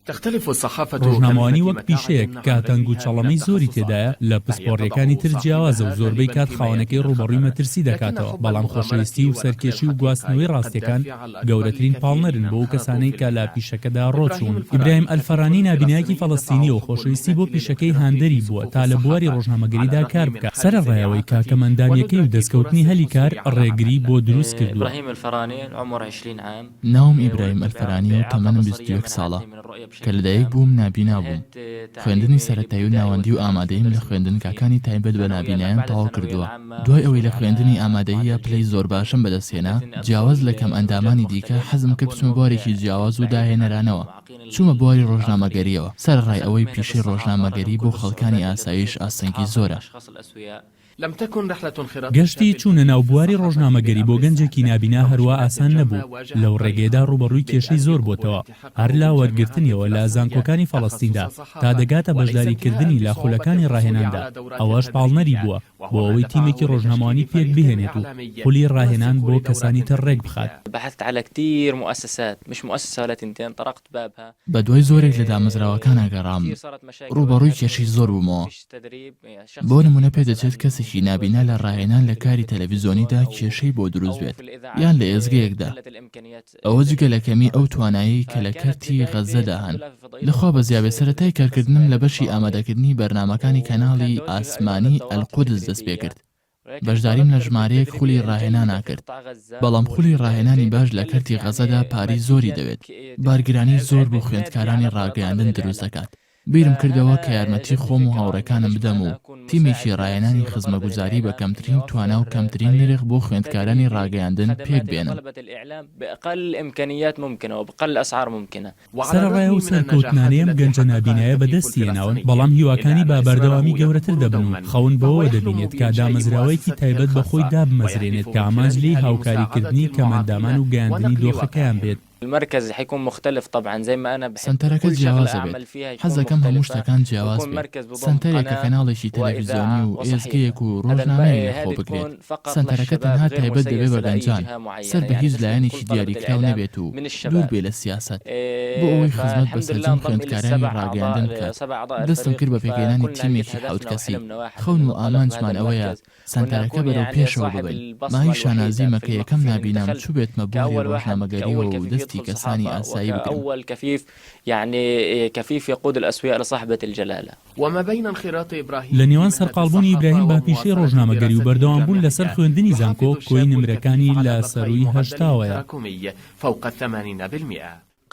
ڕۆژنامەوانی وەک پیشەیەک کە تەنگ و چەڵەمەی زۆری تێدایە لە پسپۆڕیەکانی تر جیاوازە و زۆربەی کات خاوەنەکەی ڕوبەڕووی مەترسی دەکاتەوە، بەڵام خۆشەویستی و سەرکێشی و گواستنەوەی ڕاستیەکان گەورەترین پاڵنەرن بۆ ئەو کەسانەی کە لە پیشەکەدا ڕۆچوون. ئیبراهیم ئەلفەرانی نابینایەکی فەڵەستینی و خۆشەویستی بۆ پیشەکەی هاندەری بووە تا لە بواری ڕۆژنامەگەریدا کار بکات. سەرەڕایەوەی کاکەمەندانیەکەی و دەستکەوتنی هەلی کار ڕێگری بۆ دروست کردووە. ناوم ئیبراهیم ئەلفەرانی و تەمەنم 21 ساڵە. کە لەدایک بووم نابینا بووم. خوێندنی سەرەتایی و ناوەندی و ئامادەیم لە خوێندنگاکانی تایبەت بە نابیناییم تەواو کردووە. دوای ئەوەی لە خوێندنی ئامادەییە پلەی زۆر باشم بەدەستهێنا، جیاواز لە کەم ئەندامانی دیکە حەزم کرد بچمە بوارێکی جیاواز و داهێنەرانەوە. چوومە بواری ڕۆژنامەگەریەوە. سەرڕای ئەوەی پیشەی ڕۆژنامەگەری بۆ خەڵکانی ئاسایش ئاستەنگی زۆرە. گەشتی چوونە ناو بواری ڕۆژنامەگەری بۆ گەنجێکی نابینا هەروە ئاسان نەبوو. لەو ڕێگەیەدا ڕوبەڕووی کێشەی زۆر بۆتەوە، هەر لا وەرگرتنیەوە لە زانکۆکانی فەڵەستیندا تا دەگاتە بەشداریکردنی لە خولەکانی ڕاهێناندا. ئەوەش پاڵنەری بووە بۆ ئەوەی تیمێکی ڕۆژنامەوانی پێک بهێنێت و خولی ڕاهێنان بۆ کەسانی تر ڕێک بخات. بە دوای زۆرێک لە دامەزراوەکان ئەگەڕام، ڕوبەڕووی کێشەی زۆر بوومەوە. بۆ نمونە پێدەچێت کەسێکی نابینا لە ڕاهێنان لە کاری تەلەڤیزۆنیدا کێشەی بۆ دروست بێت یان لە ئێزگەیەکدا. ئەوە جگە لە کەمی ئەو توانایی کە لە کەرتی غەزەدا هەن. لەخوا بەزیابێ سەرەتای کارکردنم لە بەشی ئامادەکردنی بەرنامەکانی کەناڵی ئاسمانی ئەلقودس دەست پێ کرد. بەشداریم لە ژمارەیەک خولی ڕاهێنان ناکرد، بەڵام خولی ڕاهێنانی باش لە کەرتی غەزەدا پاری زۆری دەوێت. بارگرانی زۆر بۆ خوێندکارانی ڕاگەیاندن دروست دەکات. بیرم کردەوە کە یارمەتی خۆم و هاوڕێکانم بدەم و تیمێکی ڕاهێنانی خزمەتگوزاری بە کەمترین توانا و کەمترین نرخ بۆ خوێندکارانی ڕاگەیاندن پێک بێنم. سەرڕای و سەرکەوتنانەیەم گەنجە نابینایە بەدەستیێناون، بەڵام هیواکانی با بەردەوامی گەورەتر دەبن و خەون بەوە دەبینێت کە دامەزراوەیەکی تایبەت بە خۆی دابمەزرێنێت کە ئامانجلی هاوکاریکردنی کەمەندامان و گەیاندنی دۆخەکەیان بێت. المركز حيكون مختلف طبعا زي ما انا بحب. سنتەرەکە جیاوازە بێت. حەز دەکەم هەموو شتەکان جیاواز بێت. سنتەرێکە کەناڵێکی تەلەڤیزیۆنی و ئێزگەیەک و ڕۆژنامەیە لەخۆ بگرێت. سنتەرەکە تەنها تایبەت دەبێت بە گەنجان، سەر بە هیچ لایەنێکی دیاریکراو نەبێت و دوور بێ لە سیاسەت. بۆ ئەوەی خزمەت بە سەرجەم خوێندکارانی ڕاگەیاندن بکات، دەستم کرد بە پێکهێنانی تیمێکی 7 کەسی. خەون و ئامانجمان ئەوەیە سنتەرەکە بەرەو پێشەوە ببین. مای شانازی مەکە یەکەم نابینام چوو بێتمە بواری ڕۆژنامەگەریەوە و دەستی كساني آسایی بگرم. أول كفيف يعني كفيف يقود الأسوياء لصاحبة الجلالة. وما بين انخراط إبراهيم لە نێوان سەرقاڵبوونی ئیبراهیم با پیشەی ڕۆژنامەگەری و بەردەوامبوون لەسەر خوێندنی زانکۆ کۆی نمرەکانی لە سەرووی 80%.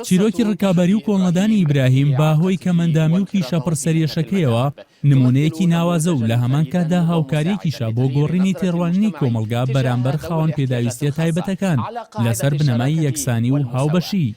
چیرۆکی ڕکابەری و کۆڵنەدانی ئیبراهیم باهۆی کەمەندامی و کیشە پڕسەریەشەکەیەوە نمونەیەکی ناوازە و لە هەمان کاتدا هاوکاریەکیشە بۆ گۆڕینی تێڕوانینی کۆمەلگا بەرامبەر خاوەن پێداویستیە تایبەتەکان لەسەر بنەمای یەکسانی و هاوبەشی.